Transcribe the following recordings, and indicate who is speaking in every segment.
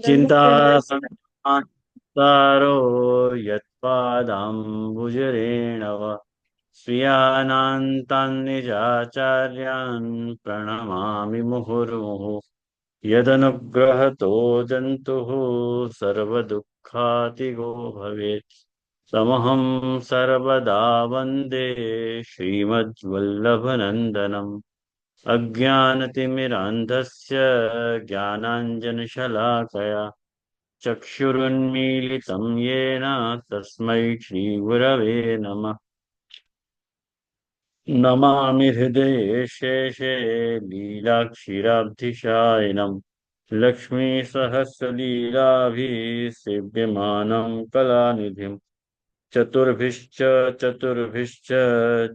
Speaker 1: चिंता संसारो यत्पादाम्बुजरेण वा श्रियानान्तान् निजाचार्यान् प्रणमामि मुहुर्मुहुः यदनुग्रहतो जन्तुः सर्वदुःखातिगो भवेत् समहं सर्वदा वन्दे श्रीमद्वल्लभनन्दनम् अज्ञानतिमिरान्धस्य ज्ञानाञ्जनशलाकया चक्षुरुन्मीलितं येन तस्मै श्रीगुरवे नमः। नमामि हृदये शेषे लीलाक्षीराब्धिशायिनं लक्ष्मीसहस्रलीलाभिः सेव्यमानं कलानिधिम् चतुर्भिश्च चतुर्भिश्च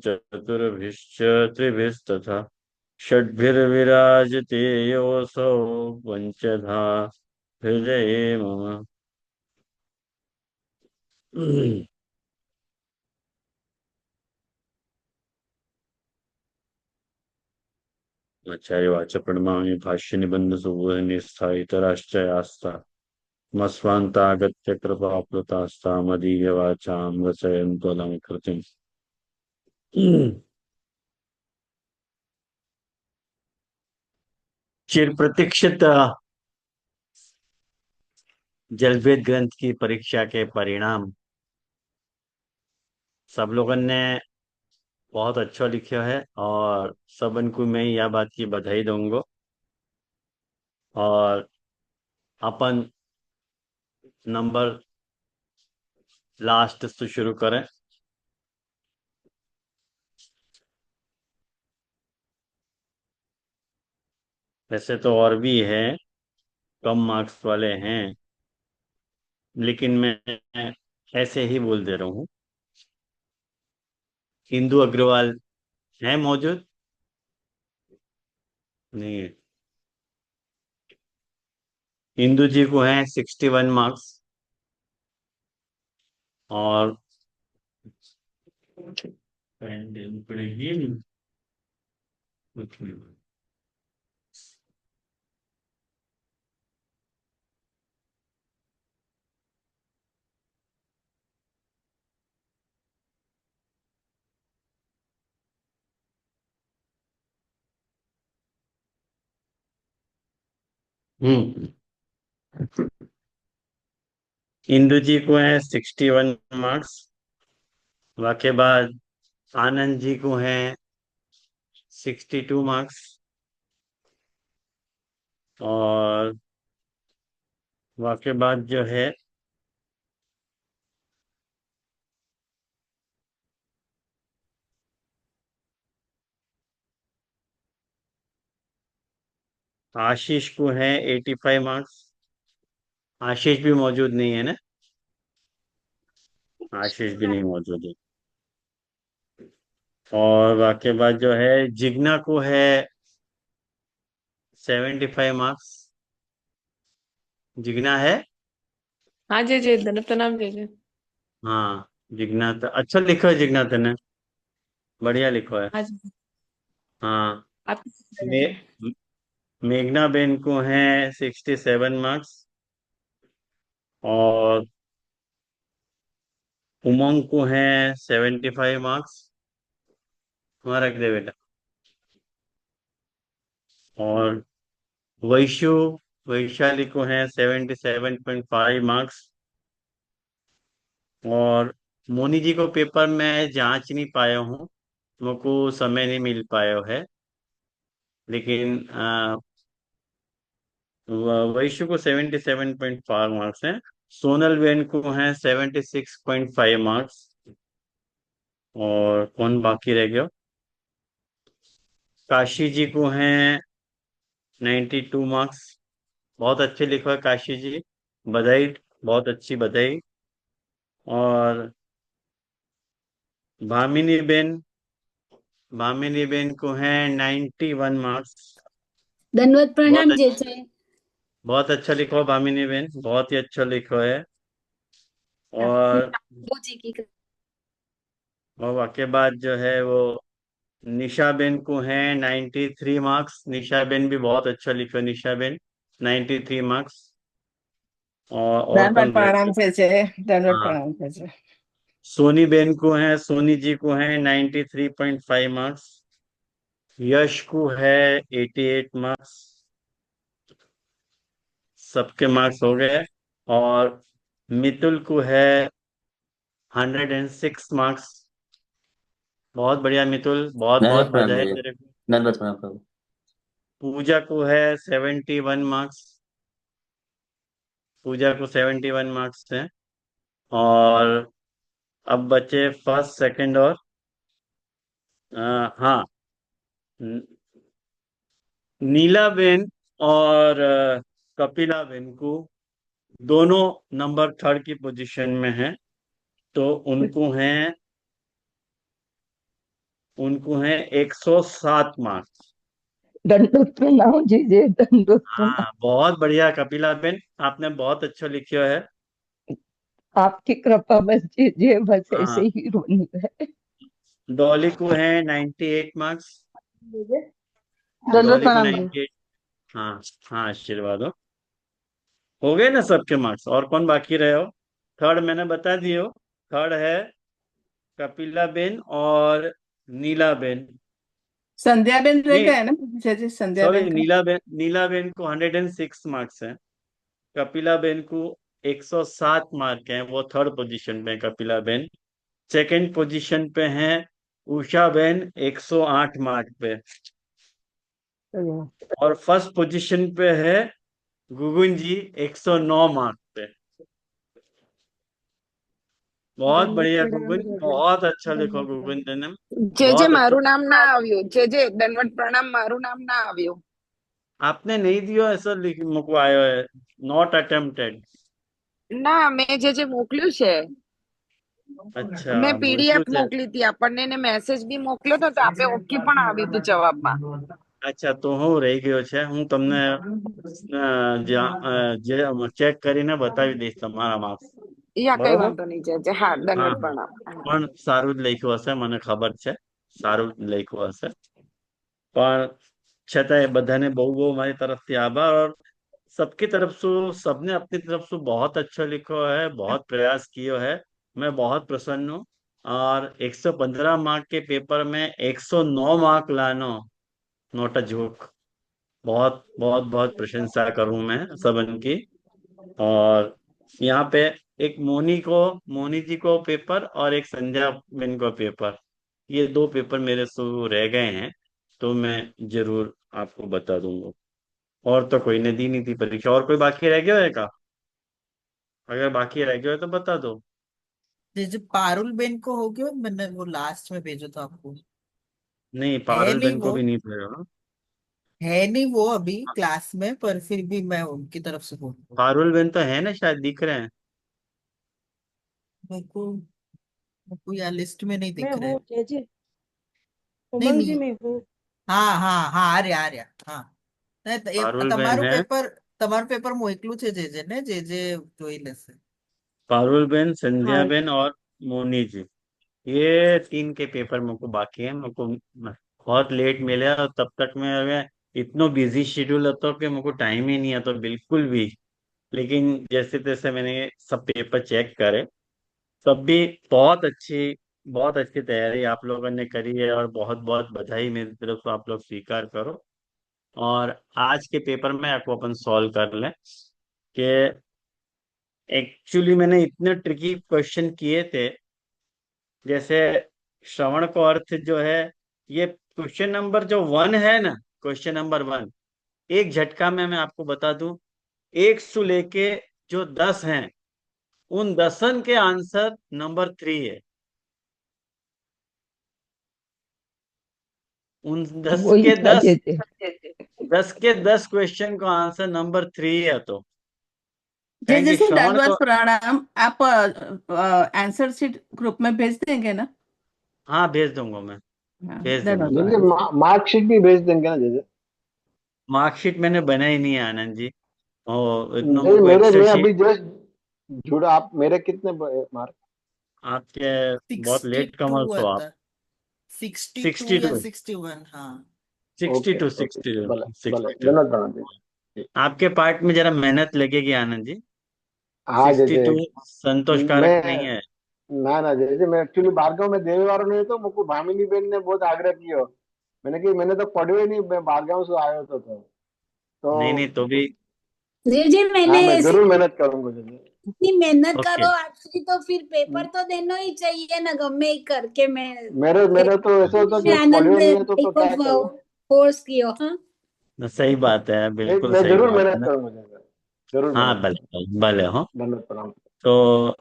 Speaker 1: चतुर्भिश्च त्रिभिस्तथा षड्भिर्विराजते योऽसौ पञ्चधा हृदये मम। आचार्यवाच प्रणमामि भाष्यनिबन्धसुबोधनिष्ठा मस्वान्तागत्य कृपाप्लुतास्ता मदीयवाचां रचयन्तु अलङ्कृतिम्। चिर प्रतीक्षित जलभेद ग्रंथ की परीक्षा के परिणाम सब लोगों ने बहुत अच्छा लिखा है और सबन को मैं यह बात की बधाई दूंगा। और अपन नंबर लास्ट से शुरू करें। वैसे तो और भी है, कम मार्क्स वाले हैं, लेकिन मैं ऐसे ही बोल दे रहा हूँ। इंदु अग्रवाल है मौजूद? नहीं है। इंदु जी को है 61 मार्क्स। और पेन देनी पड़ेगी। हम्म। इंदु जी को है 61 मार्क्स। वाके बाद आनंद जी को है 62 मार्क्स। और वाके बाद जो है आशीष को है 85 मार्क्स। आशीष भी मौजूद नहीं है ना? आशीष भी नहीं मौजूद है। और वाके बाद जो है जिग्ना को है 75 मार्क्स। जिग्ना है।
Speaker 2: हाँ जय जय धन प्रणाम जय जय।
Speaker 1: हाँ, जिग्ना तो अच्छा लिखो है, जिग्ना ने बढ़िया लिखो है।
Speaker 2: हाँ जी।
Speaker 1: हाँ।
Speaker 2: आप
Speaker 1: मे मेघना बेन को है 67 मार्क्स। और उमंग को है 75 मार्क्स। वहाँ रख दे बेटा। और वैशु वैशाली को है 77.5 मार्क्स। और मोनी जी को पेपर में जांच नहीं पाया हूँ, मुझको समय नहीं मिल पाया है। लेकिन वैशु को 77.5 मार्क्स हैं। सोनल बेन को है 76.5 मार्क्स। और कौन बाकी रह गया? काशी जी को हैं 92 मार्क्स। बहुत अच्छे लिखो है काशी जी, बधाई, बहुत अच्छी बधाई। और भामिनी बेन भामिनी बेन को है 91 मार्क्स।
Speaker 2: धन्यवाद
Speaker 1: बहुत
Speaker 2: प्रणाम जय जय।
Speaker 1: बहुत अच्छा लिखो भामिनी बेन, बहुत ही अच्छा लिखो है। और
Speaker 2: प्रभु जी की
Speaker 1: के बाद जो है वो निशा बेन को है 93 मार्क्स। निशा बेन भी बहुत अच्छा लिखो, निशा बेन 93 मार्क्स। और
Speaker 3: धन्यवाद
Speaker 1: कौन रह
Speaker 3: प्रणाम
Speaker 1: गया?
Speaker 3: છે धन्यवाद
Speaker 1: हाँ,
Speaker 3: प्रणाम છે।
Speaker 1: सोनी बेन को है, सोनी जी को है 93.5 मार्क्स। यश को है 88 मार्क्स। सबके मार्क्स हो गए। और मितुल को है 106 मार्क्स। बहुत बढ़िया मितुल, बहुत बहुत
Speaker 4: धन्यवाद प्रणाम
Speaker 1: बधाई
Speaker 4: जय।
Speaker 1: तेरे को।
Speaker 4: धन्यवाद प्रणाम प्रभु।
Speaker 1: पूजा को है 71 मार्क्स। पूजा को 71 मार्क्स है। और अब बचे फर्स्ट, सेकंड और हाँ, न- नीलाबेन और कपिलाबेन को दोनों नंबर थर्ड की पोजीशन में है। तो उनको है 107 मार्क्स।
Speaker 3: दंडोत प्रणाम जी दंडोत प्रणाम।
Speaker 1: हाँ, बहुत बढ़िया कपिलाबेन, आपने बहुत अच्छा लिखा है।
Speaker 3: आपकी कृपा बस जी बस ऐसे
Speaker 1: हाँ,
Speaker 3: ही रोनी है।
Speaker 1: डॉली को है 98 मार्क्स।
Speaker 2: दंडवत
Speaker 1: डॉली को
Speaker 2: प्रणाम जी।
Speaker 1: 98। हाँ। हाँ, आशीर्वाद हो गए ना सबके मार्क्स? और कौन बाकी रहे हो? थर्ड मैंने बता दिए हो। थर्ड है कपिला बेन और नीला बेन।
Speaker 3: संध्या बेन रह
Speaker 1: नहीं,
Speaker 3: गए ना जय जी संध्या
Speaker 1: सॉरी,
Speaker 3: बेन का।
Speaker 1: नीला बेन को 106 मार्क्स है। कपिला बेन को 107 मार्क हैं, वो थर्ड पोजीशन पे है कपिला बेन। सेकंड पोजीशन पे है उषा बेन 108 मार्क पे। और फर्स्ट पोजीशन पे है गुगुन जी 109 मार्क पे। बहुत
Speaker 2: દંડવત
Speaker 1: बढ़िया
Speaker 2: પ્રણામ
Speaker 1: गुगुन,
Speaker 2: જય જય।
Speaker 1: बहुत अच्छा लिखो
Speaker 2: દંડવત
Speaker 1: गुगुन
Speaker 2: પ્રણામ।
Speaker 1: ने।
Speaker 5: જે જે
Speaker 1: बहुत अच्छा।
Speaker 5: મારું નામ ના આવ્યું જે દંડવત પ્રણામ મારું નામ ના આવ્યું।
Speaker 1: आपने नहीं दियो ऐसा लिख मुको आयो है, नॉट अटेम्प्टेड।
Speaker 5: ના મેં જે મોકલ્યું છે
Speaker 1: अच्छा,
Speaker 5: મેં
Speaker 1: મોકલ્યું
Speaker 5: પીડીએફ
Speaker 1: છે।
Speaker 5: મોકલી હતી આપણને ને મેસેજ બી મોકલ્યો હતો તો આપે ઓકે પણ આવ્યું હતું જવાબમાં।
Speaker 1: અચ્છા, તો હું રહી ગયો છે, હું તમને ચેક કરીને બતાવી દઈશ તમારા માર્ક્સ।
Speaker 5: યા કઈ
Speaker 1: બરોબર?
Speaker 5: વાંધો નહીં જે હા
Speaker 1: હા,
Speaker 5: દંડવત
Speaker 1: હા,
Speaker 5: પ્રણામ।
Speaker 1: પણ સારું જ લખ્યું હશે, મને ખબર છે। સારું જ લખ્યું હશે। પણ છતાંય બધાને બહુ બહુ મારી तरफ से आभार। और सबकी तरफ से, सबने अपनी तरफ से बहुत अच्छा लिखा है, बहुत प्रयास किया है। मैं बहुत प्रसन्न हूँ। और 115 मार्क के पेपर में 109 मार्क लाना, नोट अ जोक। बहुत बहुत बहुत प्रशंसा करूं मैं सबन की। और यहाँ पे एक मोनी जी को पेपर और एक संध्या बेन को पेपर, ये दो पेपर मेरे से रह गए हैं। तो मैं जरूर आपको बता दूंगा। और तो कोई ने दी नहीं थी परीक्षा। और कोई बाकी रह गया है का? अगर बाकी रह गया है तो बता दो।
Speaker 6: जैसे पारुल बेन को हो गया, मैंने वो लास्ट में भेजा था आपको।
Speaker 1: नहीं,
Speaker 6: है
Speaker 1: पारुल
Speaker 6: नहीं
Speaker 1: बेन को
Speaker 6: वो,
Speaker 1: भी नहीं पड़ेगा।
Speaker 6: है नहीं वो अभी क्लास में, पर फिर भी मैं उनकी तरफ से बोल रहा हूँ।
Speaker 1: पारुल बेन तो है ना, शायद दिख रहे हैं।
Speaker 6: मेरे को यार लिस्ट में नहीं
Speaker 2: मैं
Speaker 6: दिख रहे।
Speaker 2: हूँ जय जय।
Speaker 6: नहीं
Speaker 2: उमंग जी
Speaker 6: नहीं।
Speaker 2: मैं हूँ।
Speaker 6: हाँ हाँ हाँ, आ रहा हाँ। नहीं तो ये
Speaker 1: पारुल बेन
Speaker 6: તમારું
Speaker 1: है।
Speaker 6: પેપર તમારું પેપર મોકલું છે જે ને જે જોઈ લેશે।
Speaker 1: पारुल बेन, संध्या
Speaker 2: हाँ
Speaker 1: बेन और मोनी जी, ये तीन के पेपर मेरे को बाकी है। मेरे को बहुत लेट मिले और तब तक मैं इतना बिजी शेड्यूल होता कि मेरे को टाइम ही नहीं आता बिल्कुल भी। लेकिन जैसे तैसे मैंने सब पेपर चेक करे। तब भी बहुत अच्छी तैयारी आप लोगों ने करी है। और बहुत बहुत बधाई मेरी तरफ से, आप लोग स्वीकार करो। और आज के पेपर में आपको अपन सॉल्व कर लें कि एक्चुअली मैंने इतने ट्रिकी क्वेश्चन किए थे। जैसे श्रवण को अर्थ जो है, ये क्वेश्चन नंबर जो 1 है ना, क्वेश्चन नंबर 1, एक झटका में मैं आपको बता दूं, 1 से लेके जो 10 हैं, उन 10 के आंसर नंबर 3 है। उन 10
Speaker 3: वही
Speaker 1: के
Speaker 3: था
Speaker 1: 10,
Speaker 3: जय।
Speaker 1: 10 के 10 क्वेश्चन का आंसर नंबर 3 है। तो
Speaker 3: जय
Speaker 1: कहेंगे
Speaker 3: जैसे
Speaker 1: श्रवण
Speaker 3: दंडवत
Speaker 1: को।
Speaker 3: प्रणाम। आप आंसर शीट ग्रुप में भेज देंगे ना।
Speaker 1: हाँ, भेज दूंगा मैं।
Speaker 3: हाँ
Speaker 1: भेज दूंगा,
Speaker 3: धन्यवाद
Speaker 7: नहीं
Speaker 1: भेज
Speaker 7: नहीं,
Speaker 3: प्रणाम जी।
Speaker 7: मार्कशीट भी भेज देंगे ना जैसे।
Speaker 1: मार्कशीट मैंने बनाई नहीं है आनंद जी। और इतना
Speaker 7: जैसे
Speaker 1: मेरे को
Speaker 7: मेरे
Speaker 1: एक्सेल
Speaker 7: में
Speaker 1: शीट।
Speaker 7: अभी जस्ट जुड़ा, आप मेरे कितने मार्क?
Speaker 1: आपके बहुत
Speaker 6: सिक्सटी
Speaker 1: लेट कमर
Speaker 6: टू
Speaker 1: तो आप।
Speaker 6: आता। 62
Speaker 1: सिक्सटी
Speaker 6: या
Speaker 1: टू
Speaker 6: 61 हाँ।
Speaker 1: Sixty
Speaker 7: okay
Speaker 1: two
Speaker 7: okay,
Speaker 1: sixty two
Speaker 7: भले भले,
Speaker 1: सिक्सटी टू
Speaker 7: धन्यवाद प्रणाम जी।
Speaker 1: आपके पार्ट में जरा मेहनत लगेगी आनंद जी।
Speaker 7: हाँ
Speaker 1: 62
Speaker 7: जैसे
Speaker 1: संतोष कारक नहीं
Speaker 7: मैं
Speaker 1: है।
Speaker 7: ना ना जैसे मैं एक्चुअली भार्गव में देवे वालों नहीं तो मुझको भामिनी बहन ने बहुत आग्रह किया। मैंने कि मैंने तो पढ़ो ही नहीं, मैं भार्गव से आयो
Speaker 1: नहीं नहीं,
Speaker 7: तो
Speaker 1: तो भी
Speaker 2: देव जी
Speaker 7: हाँ
Speaker 2: मैंने
Speaker 7: मैं
Speaker 2: ऐसी
Speaker 7: जरूर मेहनत करूंगा जैसे।
Speaker 2: इतनी मेहनत
Speaker 1: ओके।
Speaker 2: करो एक्चुअली तो फिर पेपर तो देना ही चाहिए ना, गमे ही करके मैं
Speaker 7: मेरे मेरे तो ऐसा होता कि पढ़ो
Speaker 2: आनंद
Speaker 7: ही नहीं है तो
Speaker 2: को
Speaker 7: क्या करूँ।
Speaker 2: फोर्स किया। हाँ
Speaker 1: सही बात है,
Speaker 7: नहीं
Speaker 1: बिल्कुल
Speaker 7: मैं
Speaker 1: सही
Speaker 7: जरूर
Speaker 1: बात
Speaker 7: मेहनत
Speaker 1: है।
Speaker 7: करूंगा जैसे, जरूर
Speaker 1: हाँ
Speaker 7: मेहनत
Speaker 1: भले
Speaker 7: करूंगा।
Speaker 1: भले भले हो।
Speaker 7: धन्यवाद प्रणाम।
Speaker 1: तो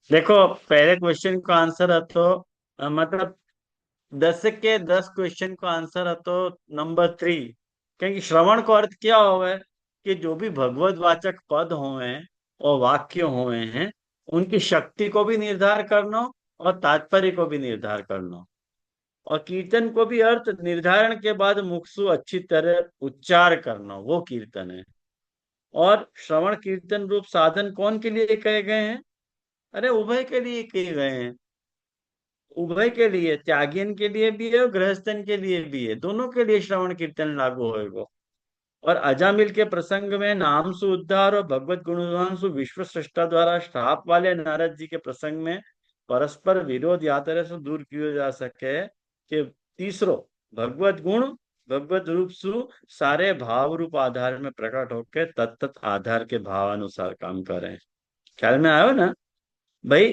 Speaker 1: देखो, पहले क्वेश्चन का आंसर है तो मतलब 10 के 10 क्वेश्चन का आंसर है तो नंबर 3। क्योंकि श्रवण का अर्थ क्या हुआ है कि जो भी भगवत वाचक पद हुए और वाक्य हुए हैं, उनकी शक्ति को भी निर्धार करना और तात्पर्य को भी निर्धार करना, और कीर्तन को भी अर्थ निर्धारण के बाद मुखसु अच्छी तरह उच्चार करना, वो कीर्तन है। और श्रवण कीर्तन रूप साधन कौन के लिए कहे गए हैं? अरे उभय के लिए कहे गए हैं। उभय के लिए, त्यागियन के लिए भी है और गृहस्थन के लिए भी है, दोनों के लिए श्रवण कीर्तन लागू होएगा। और अजामिल के प्रसंग में नाम सु उद्धार और भगवत गुणगान विश्व सृष्टा द्वारा श्राप वाले नारद जी के प्रसंग में परस्पर विरोध या तरह से दूर किया जा सके कि तीसरो भगवत गुण भगवत रूप सु सारे भाव रूप आधार में प्रकट होकर तत्त आधार के भावानुसार काम करें। ख्याल में आयो ना भाई?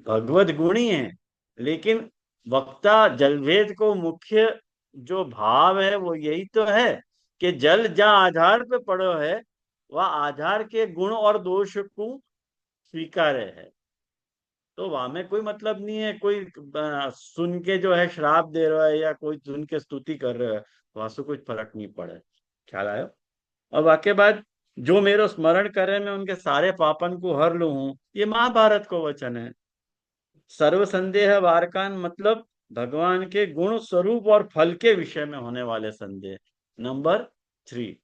Speaker 1: भगवत गुण ही है, लेकिन वक्ता जलभेद को मुख्य जो भाव है वो यही तो है कि जल जहाँ आधार पे पड़ो है, वह आधार के गुण और दोष को स्वीकार्य है। तो वहां में कोई मतलब नहीं है कोई सुन के जो है श्राप दे रहा है या कोई सुन के स्तुति कर रहा है, वहां से कोई फर्क नहीं पड़े। ख्याल आयो? और वाक्य बाद, जो मेरो स्मरण करे मैं उनके सारे पापन को हर लू हूं, ये महाभारत को वचन है। सर्व संदेह वारकान मतलब भगवान के गुण स्वरूप और फल के विषय में होने वाले संदेह। नंबर 3।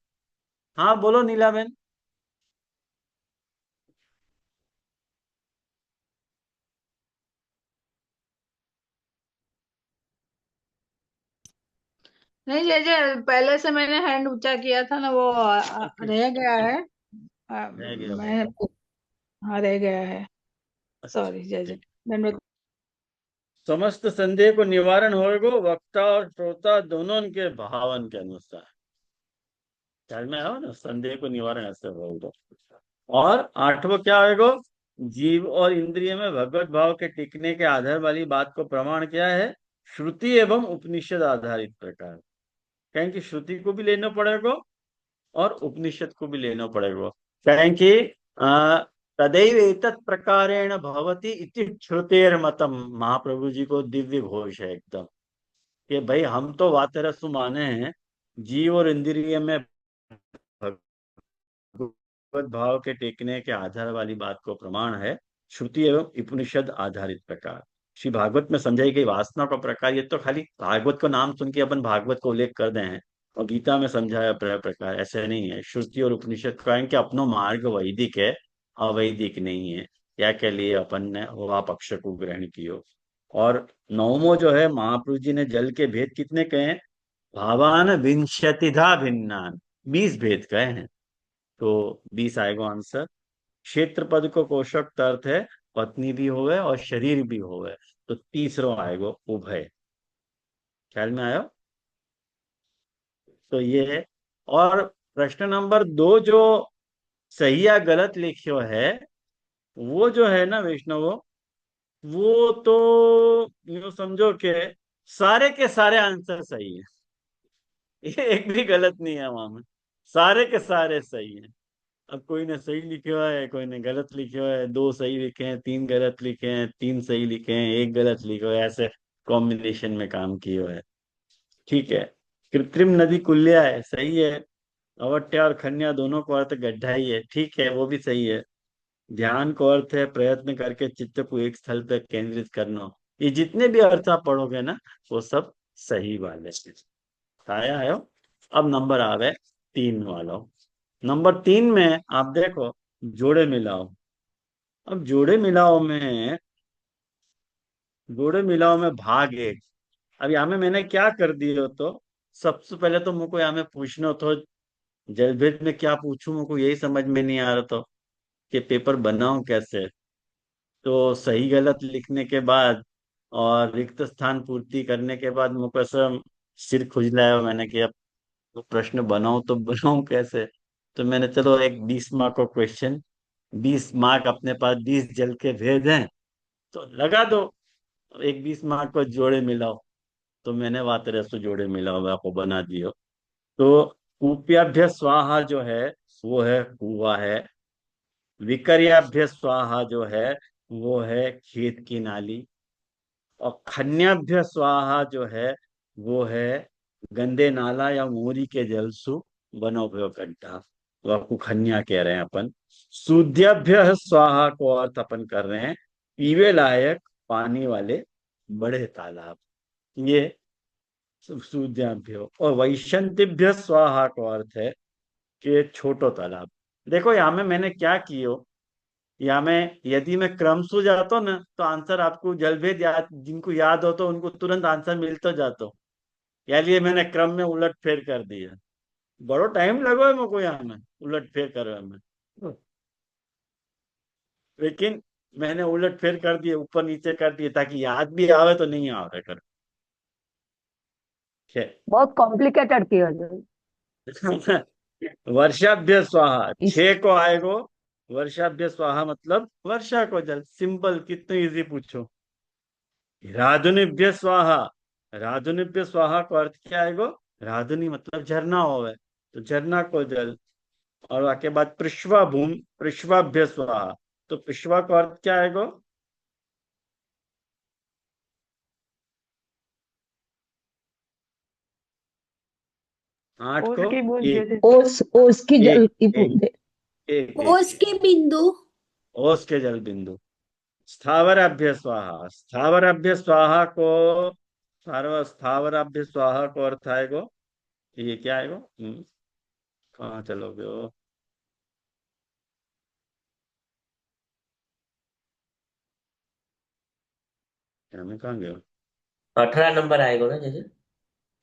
Speaker 1: हाँ बोलो नीला बहन।
Speaker 4: नहीं जय जय, पहले से मैंने हैंड ऊंचा किया था ना, वो
Speaker 1: ओके,
Speaker 4: रह गया है।
Speaker 1: रह गया
Speaker 4: मैं,
Speaker 1: होगा।
Speaker 4: हाँ रह गया है।
Speaker 1: अच्छा,
Speaker 4: सॉरी जय जय।
Speaker 1: ठीक।
Speaker 4: धन्यवाद।
Speaker 1: समस्त संदेह को निवारण होएगो वक्ता और श्रोता दोनों के भावन के अनुसार। ख्याल में आओ ना, संदेह को निवारण ऐसे होगा। और आठवां क्या होएगा? जीव और इंद्रिय में भगवत भाव के टिकने के आधार वाली बात को प्रमाण क्या है? श्रुति एवं उपनिषद आधारित प्रकार। कहें कि श्रुति को भी लेना पड़ेगा और उपनिषद को भी लेना पड़ेगा। कहें कि तदैव एतत् प्रकारेण भवति इति श्रुतेर मतम। महाप्रभु जी को दिव्य घोष है एकदम कि भाई हम तो वातरसु माने हैं, जीव और इंद्रिय में भगवत भाव के टेकने के आधार वाली बात को प्रमाण है श्रुति एवं उपनिषद आधारित प्रकार। श्री भागवत में समझाई गई वासना का प्रकार, ये तो खाली भागवत को नाम सुन के अपन भागवत को उल्लेख कर दे हैं, और गीता में समझाया प्रकार ऐसे नहीं है। श्रुति और उपनिषद कहें कि अपनो मार्ग वैदिक है, अवैदिक नहीं है, या के लिए अपन ने वह पक्ष को ग्रहण कियो। और नौमो जो है, महाप्रभु जी ने जल के भेद कितने कहे हैं? भावान विंशतिधा भिन्नान, 20 भेद कहे हैं। तो 20 आएगा आंसर। क्षेत्र पद को कोशक अर्थ है पत्नी भी होवे और शरीर भी होवे, तो तीसरा आएगा उभय। ख्याल में आया? तो ये है। और प्रश्न नंबर 2 जो सही या गलत लिखियो है, वो जो है ना वैष्णव, वो तो यूं समझो कि सारे के सारे आंसर सही है। ये एक भी गलत नहीं है वहां में, सारे के सारे सही है। अब कोई ने सही लिखे हुआ है, कोई ने गलत लिखे हुआ है, 2 सही लिखे हैं, 3 गलत लिखे हैं, 3 सही लिखे हैं, 1 गलत लिखे हुआ है, ऐसे कॉम्बिनेशन में काम किए हुआ है। ठीक है। कृत्रिम नदी कुल्या है, सही है। अवट्या और खन्या दोनों को अर्थ गड्ढा ही है, ठीक है, वो भी सही है। ध्यान को अर्थ है प्रयत्न करके चित्त को एक स्थल पर केंद्रित करना। ये जितने भी अर्थ आप पढ़ोगे ना, वो सब सही वाले हैं। आया है। अब नंबर आ गए 3 वालों। नंबर 3 में आप देखो, जोड़े मिलाओ। अब जोड़े मिलाओ में भाग 1। अब यहाँ में मैंने क्या कर दिया, तो सबसे पहले तो मुझको यहाँ में पूछना तो जलभेद में क्या पूछूं, मुझको यही समझ में नहीं आ रहा। तो कि पेपर बनाऊं कैसे। तो सही गलत लिखने के बाद और रिक्त स्थान पूर्ति करने के बाद मुझको ऐसा सिर खुजलाया मैंने कि अब तो प्रश्न बनाऊं तो बनाऊं कैसे। तो मैंने चलो एक 20 मार्क का क्वेश्चन, 20 मार्क अपने पास 20 जल के भेद हैं तो लगा दो, एक 20 मार्क को जोड़े मिलाओ। तो मैंने वातरे से जोड़े मिलाओ आपको बना दियो। तो कूप्याभ्य स्वाहा जो है वो है कुआ है। विकर्याभ्य स्वाहा जो है वो है खेत की नाली। और खन्याभ्य स्वाहा जो है वो है गंदे नाला या मोरी के जल सु बनो भयो गड्ढा, वह खन्या कह रहे हैं अपन। शुद्धाभ्य स्वाहा को अर्थ अपन कर रहे हैं पीवे लायक पानी वाले बड़े तालाब, ये शुद्धाभ्य। और वैशंतिभ्य स्वाहा को अर्थ है कि छोटो तालाब। देखो यहाँ में मैंने क्या कियो, या मैं यदि मैं क्रम से जाता ना तो आंसर आपको जलभेद याद, जिनको याद हो तो उनको तुरंत आंसर मिलता जाता। या लिए मैंने क्रम में उलट फेर कर दिया, बड़ो टाइम लगो है मुझको यहाँ में उलट फेर करने में, लेकिन मैंने उलट फेर कर दिए, ऊपर नीचे कर दिए ताकि याद भी आवे तो नहीं आवे कर।
Speaker 8: बहुत कॉम्प्लिकेटेड किया जाए।
Speaker 1: वर्षाभ्य स्वाहा
Speaker 8: इस
Speaker 1: 6 को आएगो। वर्षाभ्य स्वाहा मतलब वर्षा को जल, सिंपल, कितने इजी पूछो। राधुनिभ्य स्वाहा, राधुनिभ्य स्वाहा को अर्थ क्या आएगो, राधुनी मतलब झरना होवे तो झरना को जल। और आके बाद पृष्वा भूम, पृष्वाभ्य स्वाहा, तो पृष्वा को अर्थ क्या आएगो, 8 को
Speaker 5: उसकी बूंद
Speaker 1: एक,
Speaker 5: जैसे।
Speaker 8: ओस की जल की
Speaker 1: एक
Speaker 8: बूंदे।
Speaker 1: एक
Speaker 2: ओस के बिंदु।
Speaker 1: ओस के जल बिंदु। स्थावराभ्य स्वाहा, स्थावराभ्य स्वाहा को स्थावराभ्य स्वाहा को अर्थ आएगो, ये क्या आएगो, कहाँ चलोगे हो? हमें कहाँ गए हो?
Speaker 9: 18 नंबर आएगा ना जैसे।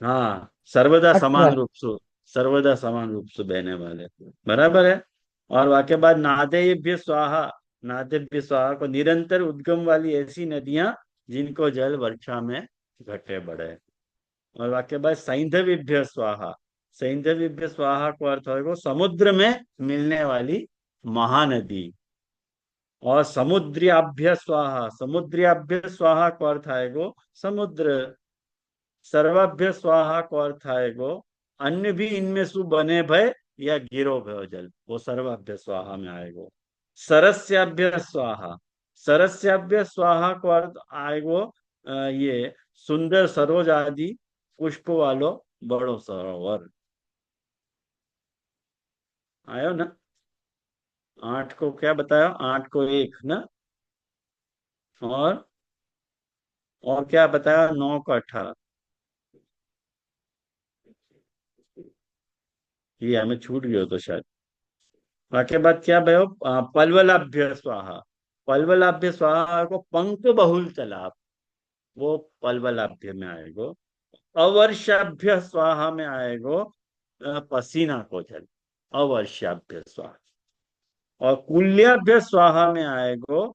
Speaker 1: हाँ, सर्वदा समान
Speaker 8: 18।
Speaker 1: रूप से, सर्वदा समान रूप से बहने वाले, बराबर है। और वाक्य बाद नादेभ्य स्वाहा, नादेभ्य स्वाहा को निरंतर उद्गम वाली ऐसी नदियां जिनको जल वर्षा में घटे बढ़े। और वाक्य बाद सैंधविभ्य स्वाहा, सैंधविभ्य स्वाहा को अर्थ होगा समुद्र में मिलने वाली महानदी। और समुद्रियाभ्य स्वाहा, समुद्रियाभ्य स्वाहा को अर्थ आएगो समुद्र। सर्वाभ्य स्वाहा को अर्थ आएगो अन्य भी इनमें सु बने भय या गिरो भय जल, वो सर्वाभ्य स्वाहा में आएगो। सरस्याभ्य स्वाहा, सरस्याभ्य स्वाहा को अर्थ आएगो ये सुंदर सरोज आदि पुष्प वालो बड़ो सरोवर। आयो ना? 8 को क्या बताया, 8 को 1 ना, और क्या बताया, 9 को 18। ये हमें छूट गया तो शायद। के बाद क्या भयो, पलवलाभ्य स्वाहा, पलवलाभ्य स्वाहा को पंख बहुल तालाब, वो पलवलाभ्य में आएगो। अवर्षाभ्य स्वाहा में आएगो पसीना को जल, अवर्षाभ्य स्वाहा। और कुल्याभ्य स्वाहा में आएगो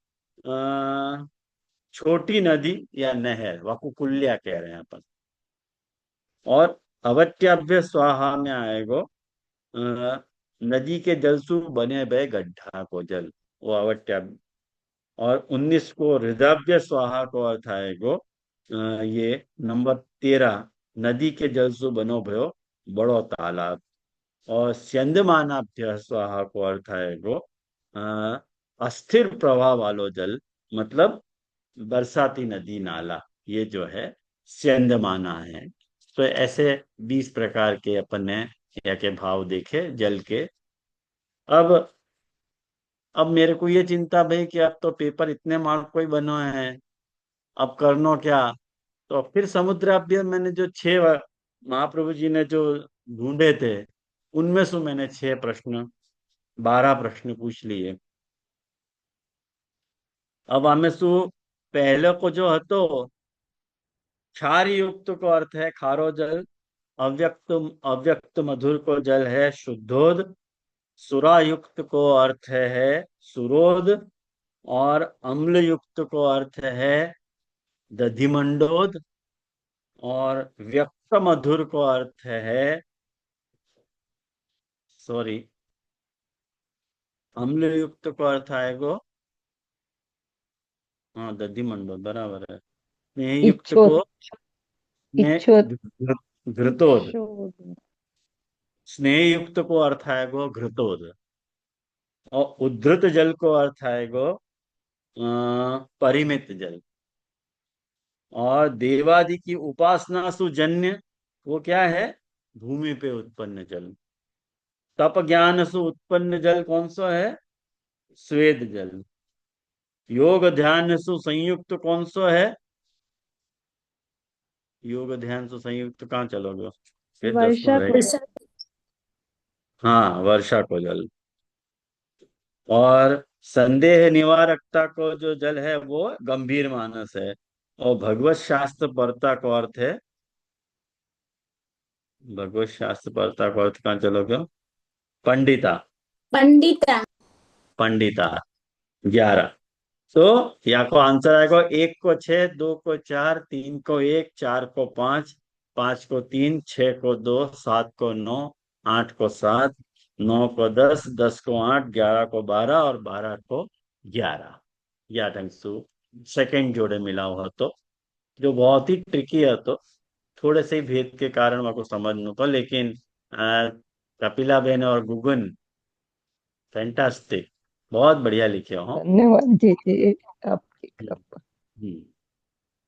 Speaker 1: छोटी नदी या नहर, वाकु कुल्या कह रहे हैं अपन। और अवत्याभ्य स्वाहा में आएगो नदी के जल से बने भय गड्ढा को जल, वो अवट्या। और 19 को हृदयाभ्य स्वाहा को अर्थ आएगो ये नंबर 13 नदी के जल से बनो भयो बड़ो तालाब। और स्यंदमानाभ्य स्वाहा को अर्थ आएगो अस्थिर प्रवाह वालो जल, मतलब बरसाती नदी नाला, ये जो है स्यंदमाना है। तो ऐसे 20 प्रकार के अपन ने या के भाव देखे जल के। अब अब मेरे को ये चिंता भाई कि अब तो पेपर इतने मार्क को ही बनो है, अब करनो क्या। तो फिर समुद्र अध्ययन मैंने जो 6 महाप्रभु जी ने जो ढूंढे थे उनमें से मैंने 6 प्रश्न 12 प्रश्न पूछ लिए। अब हमें सु पहले को जो हतो क्षार युक्त को अर्थ है खारो जल, अव्यक्त अव्यक्त मधुर को जल है शुद्धोद। सुरायुक्त को अर्थ है सुरोध, और अम्ल युक्त को अर्थ है दधिमंडोद, और व्यक्त मधुर को अर्थ है, सॉरी, अम्ल युक्त को अर्थ आएगा, हाँ दधिमंडोद बराबर है। स्नेह युक्त
Speaker 8: इच्छोद
Speaker 1: को
Speaker 8: इच्छोद
Speaker 1: घृतोद,
Speaker 8: शोध
Speaker 1: स्नेह युक्त को अर्थ आएगा घृतोद, और उद्धृत जल को अर्थ आएगा परिमित जल। और देवादि की उपासना सुजन्य वो क्या है, भूमि पे उत्पन्न जल। तप ज्ञान सु उत्पन्न जल कौन सा है, स्वेद जल। योग ध्यान सु संयुक्त कौन सा है, योग ध्यान से संयुक्त कहाँ चलोगे, फिर 10
Speaker 8: वर्षा
Speaker 1: रह
Speaker 8: को
Speaker 1: गए। हाँ वर्षा को जल। और संदेह निवारकता को जो जल है वो गंभीर मानस है। और भगवत शास्त्र परता को अर्थ है, भगवत शास्त्र परता को अर्थ कहाँ चलोगे, पंडिता,
Speaker 2: पंडिता।
Speaker 1: पंडिता 11। तो या को आंसर आएगा 1 को 6, 2 को 4, 3 को 1, 4 को 5, 5 को 3, 6 को 2, 7 को 9, 8 को 7, 9 को 10, 10 को 8, 11 को 12 और 12 को 11। या टंगसु सेकंड जोड़े मिला हुआ तो जो बहुत ही ट्रिकी है, तो थोड़े से ही भेद के कारण मेरे को समझ नहीं तो, लेकिन कपिला बेन और गुगन फैंटास्टिक, बहुत बढ़िया लिखे हो।
Speaker 8: धन्यवाद जी आपकी कृपा।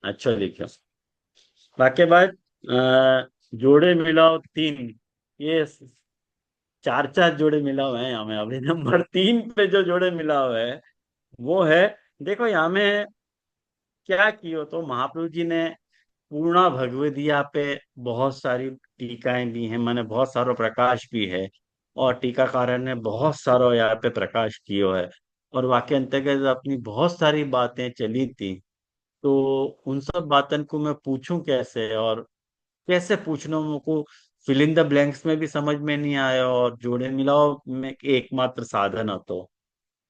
Speaker 1: अच्छा लिखे। बाकी बात जोड़े मिलाओ 3, ये 4 जोड़े मिला हुए हैं हमें। अभी नंबर 3 पे जो जोड़े मिला हुआ है वो है, देखो यहाँ में क्या किया, तो महाप्रभु जी ने पूर्णा भगवदिया पे बहुत सारी टीकाएं दी हैं, मैंने बहुत सारा प्रकाश भी है, और टीकाकार ने बहुत सारा यहाँ पे प्रकाश किया है। और वाक्य अंतर्गत अपनी बहुत सारी बातें चली थी, तो उन सब बातन को मैं पूछूं कैसे, और कैसे पूछना मुझको फिल इन द ब्लैंक्स में भी समझ में नहीं आया, और जोड़े मिलाओ में एकमात्र साधन है। तो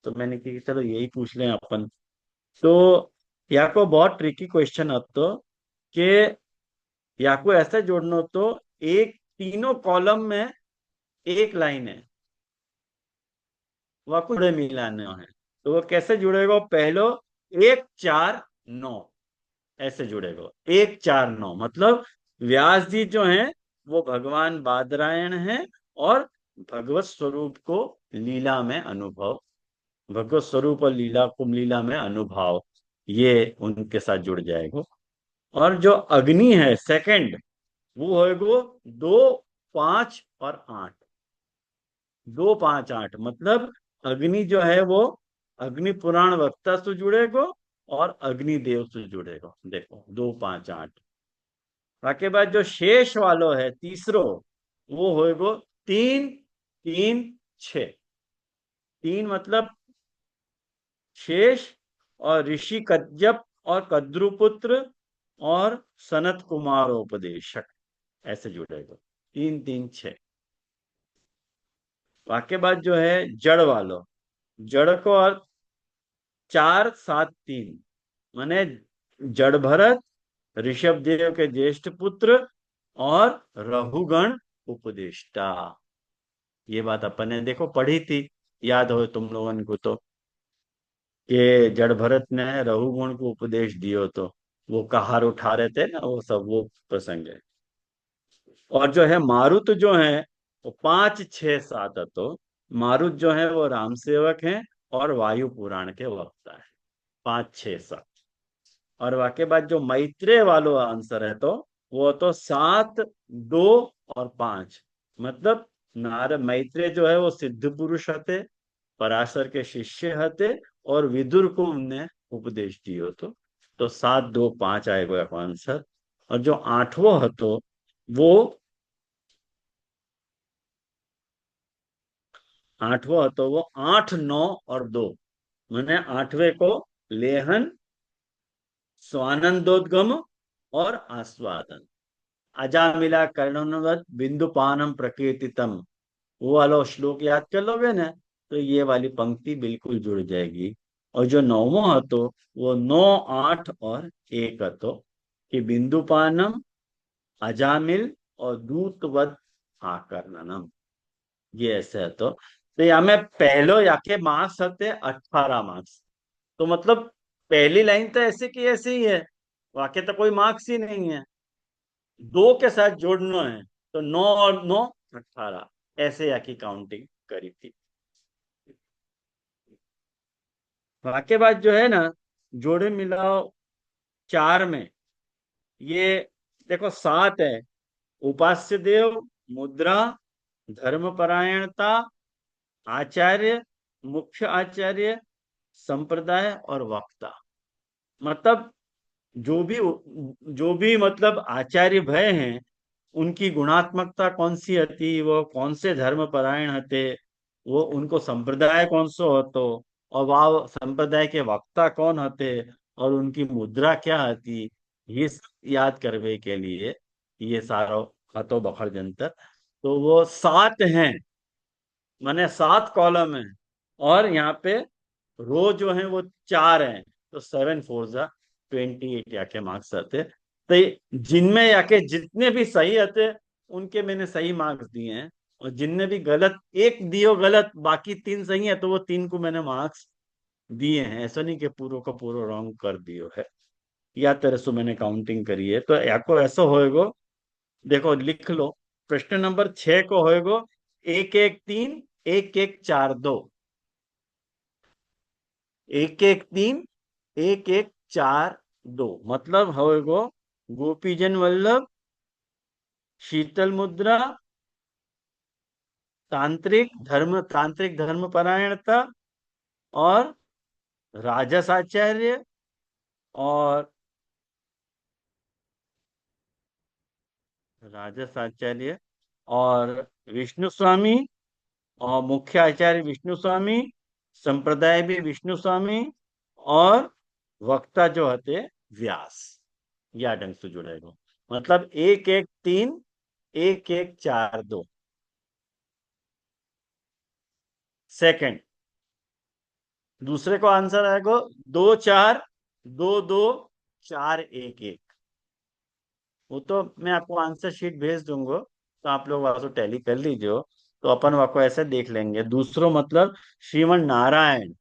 Speaker 1: मैंने कहा कि चलो यही पूछ लें अपन। तो या को बहुत ट्रिकी क्वेश्चन है, तो कि या को ऐसे जोड़ना हो तो एक तीनों कॉलम में एक लाइन है, वह जुड़े मिलाने हैं, तो वो कैसे जुड़ेगा, पहलो 1 4 9 ऐसे जुड़ेगा। 1 4 9 मतलब व्यास जी जो हैं वो भगवान बादरायण हैं, और भगवत स्वरूप को लीला में अनुभव, भगवत स्वरूप और लीला को लीला में अनुभव, ये उनके साथ जुड़ जाएगा। और जो अग्नि है सेकंड, वो होएगा 2 5 और 8। 2 5 8 मतलब अग्नि जो है वो अग्नि पुराण वक्ता से जुड़ेगा और अग्निदेव से जुड़ेगा। देखो 2 5 8। बाकी बाद जो शेष वालो है तीसरो, वो होएगा 3 3 6। 3 मतलब शेष और ऋषि कज्जप और कद्रुपुत्र और सनत कुमार उपदेशक, ऐसे जुड़ेगा 3 3 6। वाक्य बाद जो है जड़ वालो, जड़ को अर्थ 4 7 3, माने जड़ भरत, ऋषभ देव के ज्येष्ठ पुत्र और रघुगण उपदेष्टा। ये बात अपन ने देखो पढ़ी थी, याद हो तुम लोगों को तो, कि जड़ भरत ने रघुगण को उपदेश दियो, तो वो कहार उठा रहे थे ना, वो सब वो प्रसंग है। और जो है मारुत जो है वो 5 6 7 है, तो मारुत जो है वो राम सेवक हैं और वायु पुराण के वक्ता है। 5 6 7। और वाके बाद जो मैत्रेय वालो आंसर है, तो वो तो 7 2 और 5 मतलब नारद मैत्रेय जो है वो सिद्ध पुरुष हते, पराशर के शिष्य हते, और विदुर को उनने उपदेश दियो। तो 7 2 5 आएगा आंसर। और जो 8वां हतो वो 8वां हतो वो 8 9 और 2, मैंने 8वें को लेहन, स्वानंदोद्गम और आस्वादन, अजामिला कर्णवत बिंदुपानम प्रकीर्तितम, वो वाला श्लोक याद कर लोगे ना, तो ये वाली पंक्ति बिल्कुल जुड़ जाएगी। और जो नौवो हतो वो 9, 8 और 1 हतो कि बिंदुपानम, अजामिल और दूतवद आकर्णनम। ये ऐसे है। तो यहाँ में पहलो याके मार्क्स हते 18 मार्क्स। तो मतलब पहली लाइन तो ऐसे की ऐसे ही है, वाक्य तो कोई मार्क्स ही नहीं है, दो के साथ जोड़ना है। तो 9 और 9 18, ऐसे यहाँ की काउंटिंग करी थी। वाक्य बाद जो है ना, जोड़े मिलाओ 4 में, ये देखो 7 है। उपास्य देव, मुद्रा, धर्मपरायणता, आचार्य, मुख्य आचार्य, संप्रदाय और वक्ता। मतलब जो भी मतलब आचार्य भय हैं, उनकी गुणात्मकता कौन सी हती, वो कौन से धर्म परायण हते, वो उनको संप्रदाय कौन सो हतो, और वह संप्रदाय के वक्ता कौन हते, और उनकी मुद्रा क्या हती, ये सब याद करने के लिए ये सारो हतो बखर जंतर। तो वो 7 हैं, माने 7 कॉलम है, और यहाँ पे रो जो है वो 4 हैं। तो 7 4 जा 28 याके मार्क्स आते। तो जिनमें याके जितने भी सही आते उनके मैंने सही मार्क्स दिए हैं, और जिनने भी गलत एक दियो गलत, बाकी 3 सही है, तो वो 3 को मैंने मार्क्स दिए हैं। ऐसा नहीं कि पूरा का पूरा रॉन्ग कर दियो है, या तरह से मैंने काउंटिंग करी है। तो याको ऐसा होएगो, देखो लिख लो। प्रश्न नंबर 6 को होएगो 1 1 3 1 1 4 2, 1 1 3 1 1 4 2। मतलब होएगो गोपीजन वल्लभ, शीतल मुद्रा, तांत्रिक धर्म परायणता, और राजसाचार्य, और राजसाचार्य और विष्णु स्वामी, और मुख्य आचार्य विष्णु स्वामी, संप्रदाय भी विष्णु स्वामी, और वक्ता जो हते व्यास। या ढंग से जुड़ेगा। मतलब 1 1 3 1 1 4 2। सेकंड, दूसरे को आंसर आएगा 2 4 2 2 4 1 1। वो तो मैं आपको आंसर शीट भेज दूंगा, तो आप लोग वहां से टैली कर लीजिए। तो अपन वहां को ऐसे देख लेंगे। दूसरों मतलब श्रीमन नारायण,